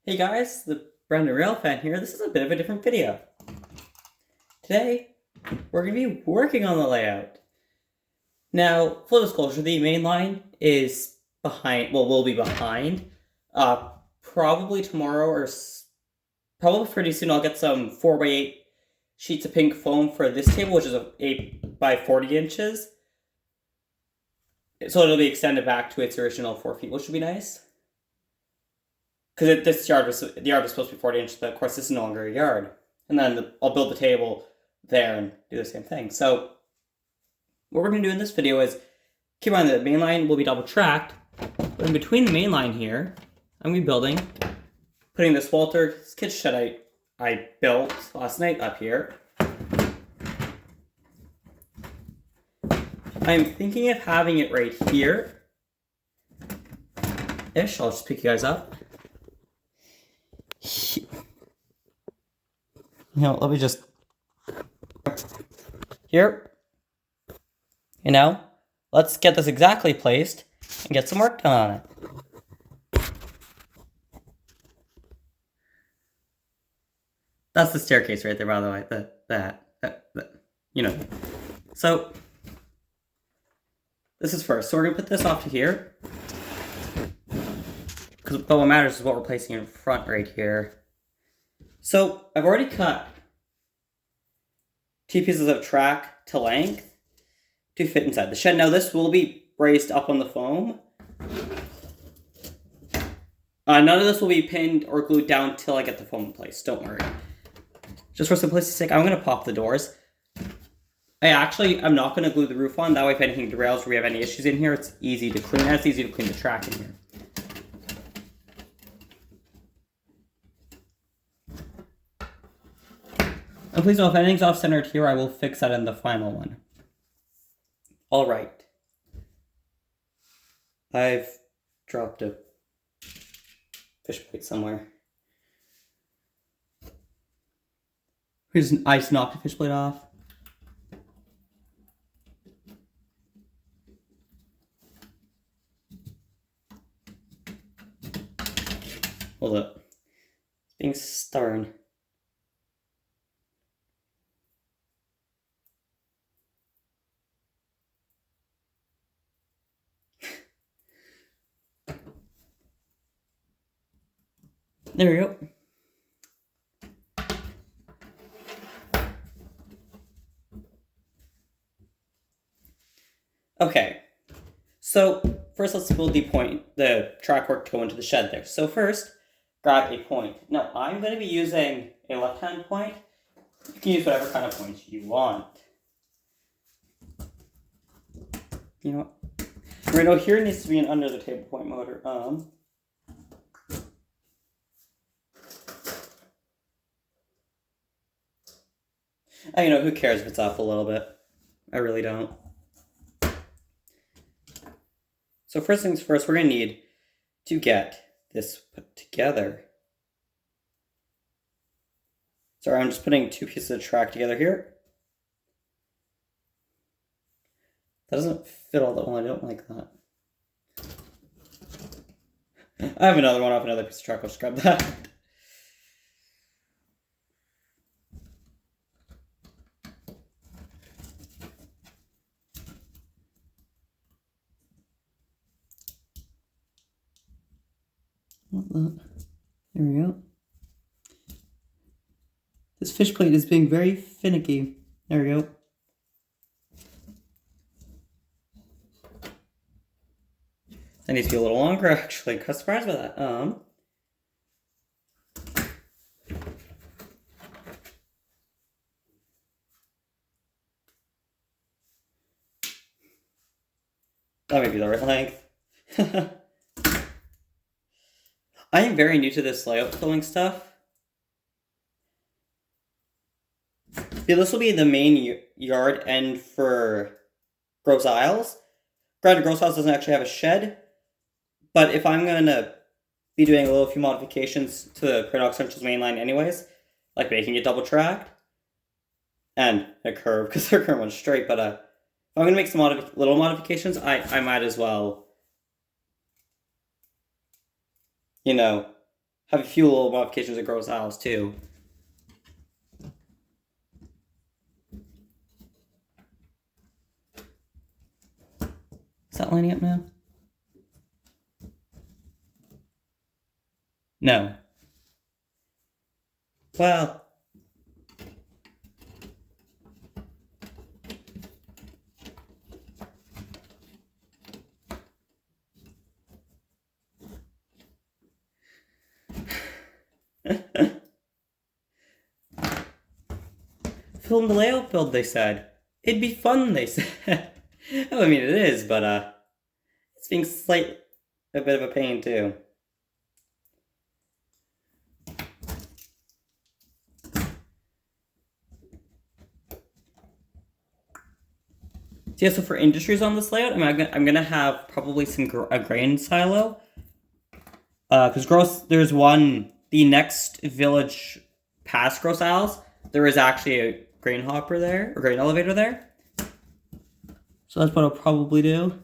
Hey guys, the Brendan Rail fan here. This is a bit of a different video. Today, we're going to be working on the layout. Now, full disclosure, the main line is behind, will be behind. Probably tomorrow or probably pretty soon I'll get some 4x8 sheets of pink foam for this table, which is 8 by 40 inches. So it'll be extended back to its original 4 feet, which would be nice. Because the yard was supposed to be 40 inches, but of course this is no longer a yard. And then I'll build the table there and do the same thing. So what we're going to do in this video is, keep in mind that the main line will be double tracked, but in between the main line here, I'm going to be putting this Walter's kitchen shed I built last night up here. I'm thinking of having it right here-ish. I'll just pick you guys up. Let me just... Here. Let's get this exactly placed and get some work done on it. That's the staircase right there, by the way. So, this is first. So we're going to put this off to here. But what matters is what we're placing in front right here. So, I've already cut 2 pieces of track to length to fit inside the shed. Now, this will be braced up on the foam. None of this will be pinned or glued down till I get the foam in place. Don't worry. Just for simplicity's sake, I'm going to pop the doors. I'm not going to glue the roof on. That way, if anything derails or we have any issues in here, it's easy to clean. And it's easy to clean the track in here. And please know, if anything's off-centered here, I will fix that in the final one. Alright. I've dropped a fish plate somewhere. I just knocked a fish plate off. Hold up. It's being stubborn. There we go. Okay. So first let's build the track work to go into the shed there. So first, grab a point. Now I'm going to be using a left-hand point. You can use whatever kind of point you want. You know what? Right now here needs to be an under the table point motor. Who cares if it's off a little bit? I really don't. So first things first, we're going to need to get this put together. Sorry, I'm just putting 2 pieces of track together here. That doesn't fit all that well. I don't like that. I have another one off another piece of track. I'll just grab that. There we go. This fish plate is being very finicky. There we go. That needs to be a little longer, actually. I'm surprised by that. That may be the right length. I am very new to this layout filling stuff. Yeah, this will be the main yard end for Grosse Isles. Granted, Grosse Isles doesn't actually have a shed, but if I'm going to be doing a few modifications to the Paradox Central's main line anyways, like making it double tracked, and a curve, because their current one's straight, but if I'm going to make some little modifications, I might as well, have a few little modifications of gross aisles too. Is that lining up now? No. Well. Film the layout build, they said. It'd be fun, they said. I mean, it is, but, it's being a bit of a pain, too. Yeah, so for industries on this layout, I'm gonna have probably a grain silo. Because there's one, the next village past Gross Isles, there is actually a grain hopper there, or grain elevator there. So that's what I'll probably do.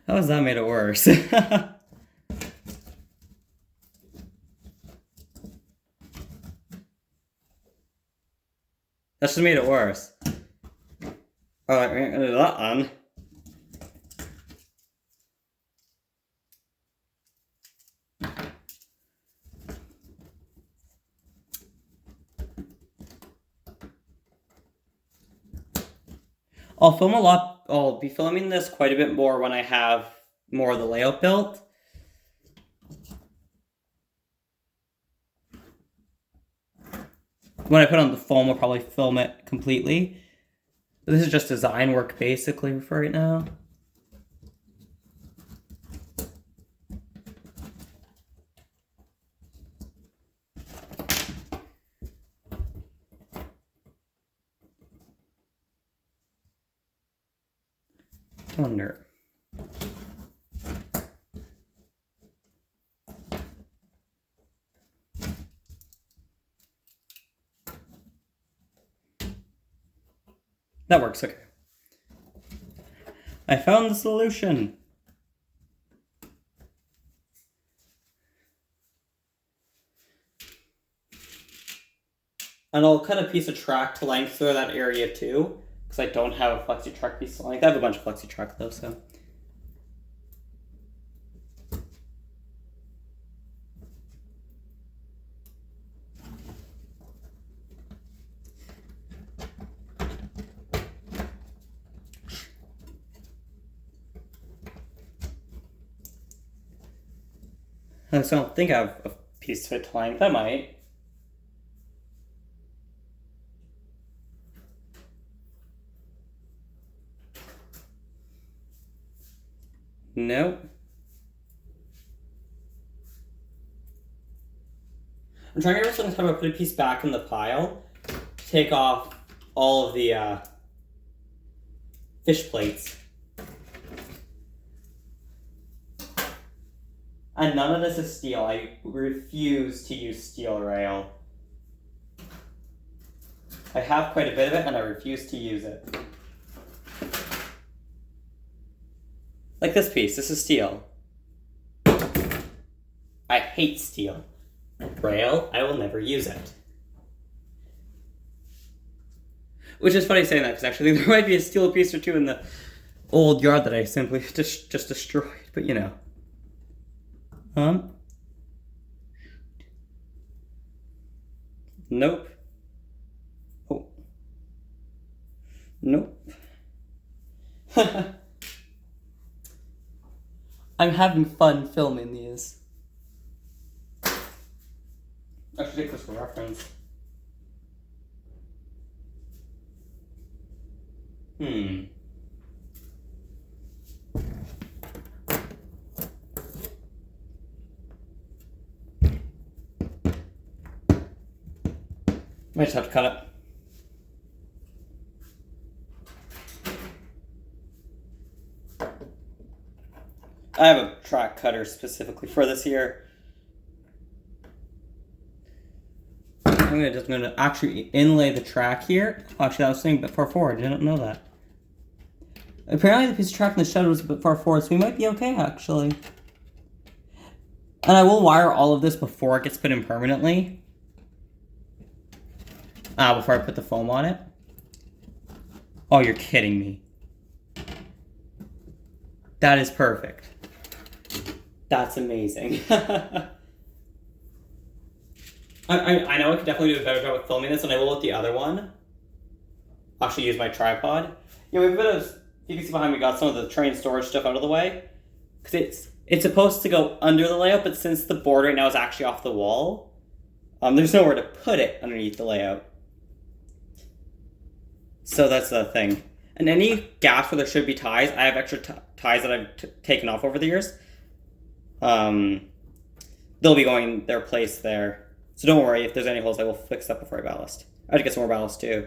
How has that made it worse? That just made it worse. Alright, we're gonna do that one. I'll be filming this quite a bit more when I have more of the layout built. When I put on the foam, I'll probably film it completely. This is just design work, basically, for right now. I wonder. That works, okay. I found the solution. And I'll cut a piece of track to length through that area too, because I don't have a flexi track piece of length. I have a bunch of flexi track though, so. I just don't think I have a piece fit to length. I might. Nope. I'm trying every single time I put a piece back in the pile, take off all of the fish plates. And none of this is steel. I refuse to use steel rail. I have quite a bit of it and I refuse to use it. Like this piece, this is steel. I hate steel. Rail, I will never use it. Which is funny saying that, because actually there might be a steel piece or two in the old yard that I simply just destroyed, but you know. Nope. Oh. Nope. I'm having fun filming these. I should take this for reference. Might just have to cut it. I have a track cutter specifically for this here. I'm gonna actually inlay the track here. Actually, I was saying before, I didn't know that. Apparently the piece of track in the shed was a bit far forward, so we might be okay, actually. And I will wire all of this before it gets put in permanently. Before I put the foam on it. Oh, you're kidding me. That is perfect. That's amazing. I know I could definitely do a better job with filming this than I will with the other one. I'll actually use my tripod. Yeah, we have a bit of, you can see behind me, got some of the train storage stuff out of the way. Because it's supposed to go under the layout, but since the board right now is actually off the wall, there's nowhere to put it underneath the layout. So that's the thing. And any gaps where there should be ties, I have extra ties that I've taken off over the years. They'll be going in their place there. So don't worry, if there's any holes, I will fix that before I ballast. I have to get some more ballast too.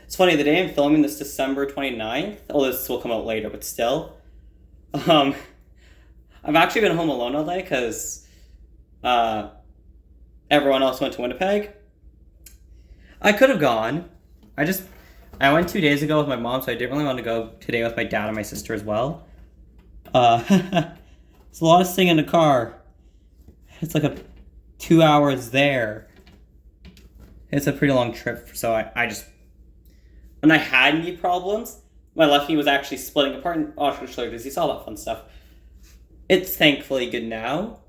It's funny, the day I'm filming this, December 29th, this will come out later, but still, I've actually been home alone all day because everyone else went to Winnipeg. I could have gone. I went 2 days ago with my mom, so I didn't really want to go today with my dad and my sister as well. It's a lot of sitting in the car. It's like 2 hours there. It's a pretty long trip, so I just... When I had knee problems, my left knee was actually splitting apart, and I'll show you because you saw that fun stuff. It's thankfully good now,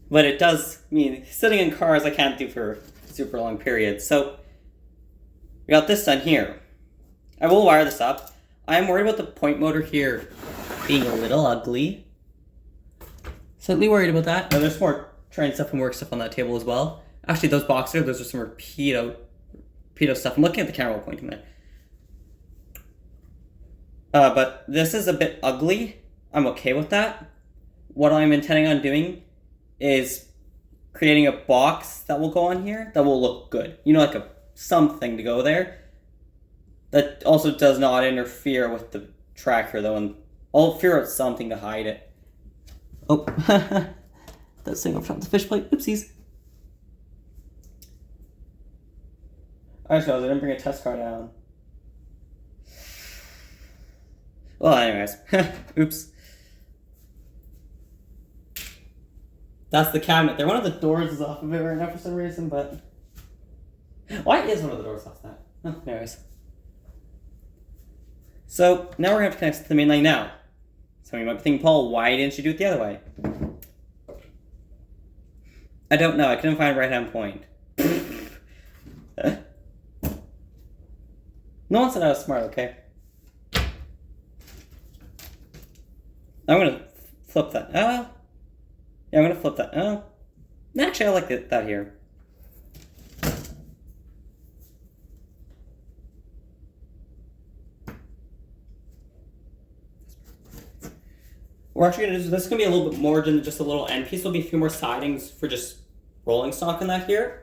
but it does mean sitting in cars I can't do for super long periods. So we got this done here. I will wire this up. I'm worried about the point motor here being a little ugly. Slightly worried about that. Now there's more train stuff and work stuff on that table as well. Actually, those boxes, those are some Rapido stuff. I'm looking at the camera while pointing there. But this is a bit ugly. I'm okay with that. What I'm intending on doing is creating a box that will go on here that will look good. You know, like something to go there. That also does not interfere with the tracker though, and I'll figure out something to hide it. Oh, that's thing up front, the fish plate. Oopsies. I just realized I didn't bring a test car down. Well, anyways, oops. That's the cabinet there. One of the doors is off of it right now for some reason, but... Why is one of the doors off that? Oh, anyways. So, now we're going to have to connect to the main line now. So you might be thinking, Paul, why didn't you do it the other way? I don't know. I couldn't find a right-hand point. No one said I was smart, okay? I'm going to flip that. Yeah, I'm going to flip that. Actually, I like that here. We're actually going to do this. Is going to be a little bit more than just a little end piece. There'll be a few more sidings for just rolling stock in that here.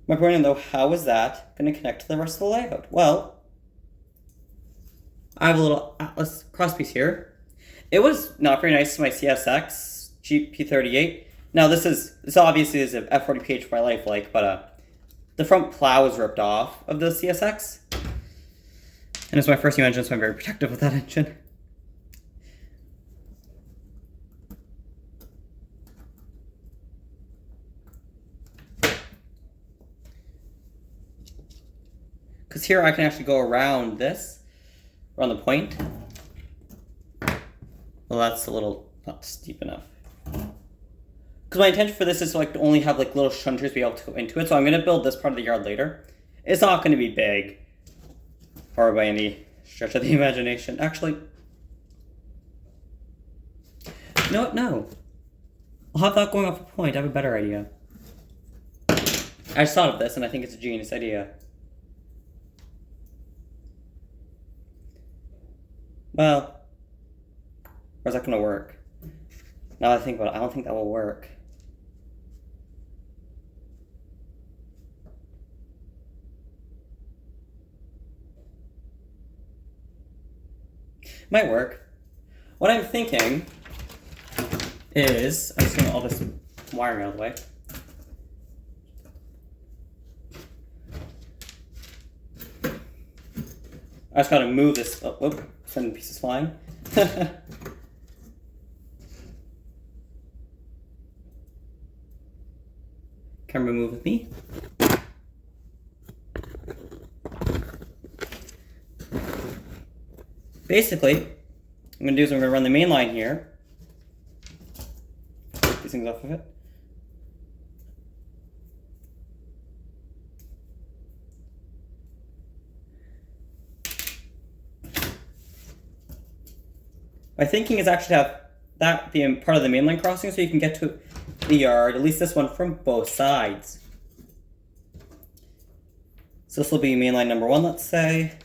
My point though, how is that going to connect to the rest of the layout? Well, I have a little Atlas crosspiece here. It was not very nice to my CSX GP38. Now this obviously is a F40PH for my life but the front plow was ripped off of the CSX. And it's my first new engine, so I'm very protective of that engine. Because here I can actually go around this, around the point. Well, that's a little not steep enough. Because my intention for this is to only have little shunters be able to go into it, so I'm going to build this part of the yard later. It's not going to be big, or by any stretch of the imagination. Actually, you know what? No. I'll have that going off a point. I have a better idea. I just thought of this, and I think it's a genius idea. Well, where's that going to work? Now that I think about it, I don't think that will work. Might work. What I'm thinking is, I'm just going to all this wiring out of the way. I just got to move this. Oh, whoop, sending pieces flying. Camera move with me. Basically, what I'm going to do is I'm going to run the main line here. Take these things off of it. My thinking is actually to have that be part of the mainline crossing so you can get to the yard, at least this one, from both sides. So this will be mainline number 1, let's say.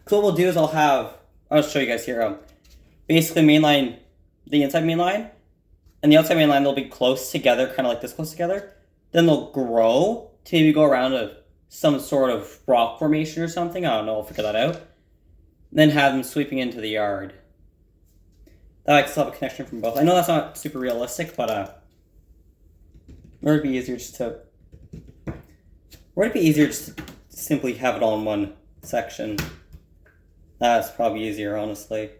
So what we'll do is I'll show you guys here. Basically mainline, the inside main line, and the outside main line, they'll be close together, kind of like this close together. Then they'll grow to maybe go around some sort of rock formation or something. I don't know, I'll figure that out. Then have them sweeping into the yard. That I still have a connection from both. I know that's not super realistic, but would it be easier just to simply have it all in one section? That's probably easier, honestly.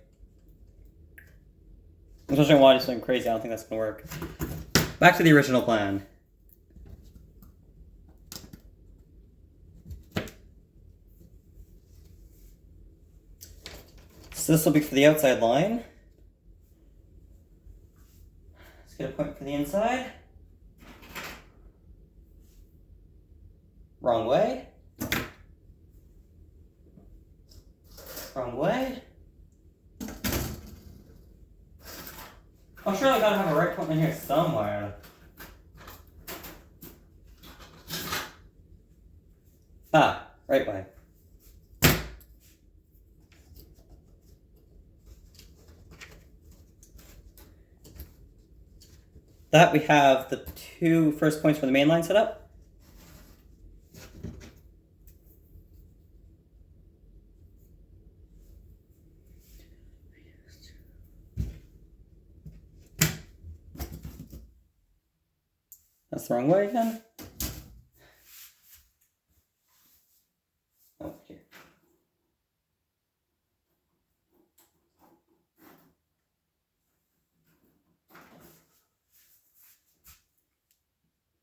Especially when I want to do something crazy, I don't think that's gonna work. Back to the original plan. So this will be for the outside line. Let's get a point for the inside. Wrong way. Wrong way. I'm sure I gotta have a right point in here somewhere. Ah, right way. That we have the 2 first points for the main line set up. That's the wrong way again. Oh, here.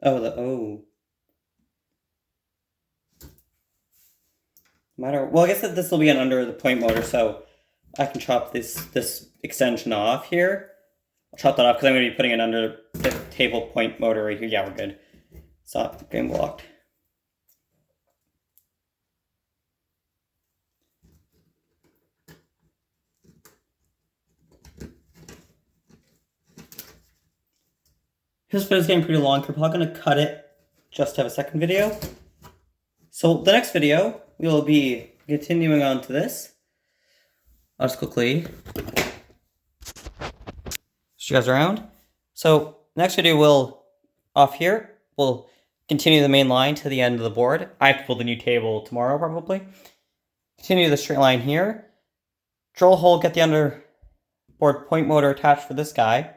Oh. Well, I guess that this will be an under the point motor, so I can chop this extension off here. I'll chop that off because I'm going to be putting it under the table point motor right here. Yeah, we're good. Stop getting blocked. This video is getting pretty long. We're probably going to cut it just to have a second video. So the next video, we will be continuing on to this. I'll just quickly show you guys around. So next video off here, we'll continue the main line to the end of the board. I have to build a new table tomorrow probably. Continue the straight line here. Drill a hole, get the underboard point motor attached for this guy.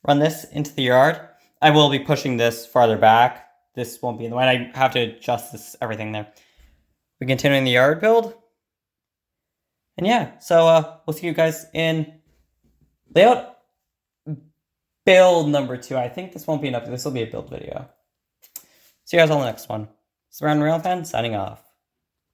Run this into the yard. I will be pushing this farther back. This won't be in the way. I have to adjust everything there. We're continuing the yard build. And yeah, so we'll see you guys in layout build number 2. I think this won't be enough. This will be a build video. See you guys on the next one. This is Brandon Railfan signing off.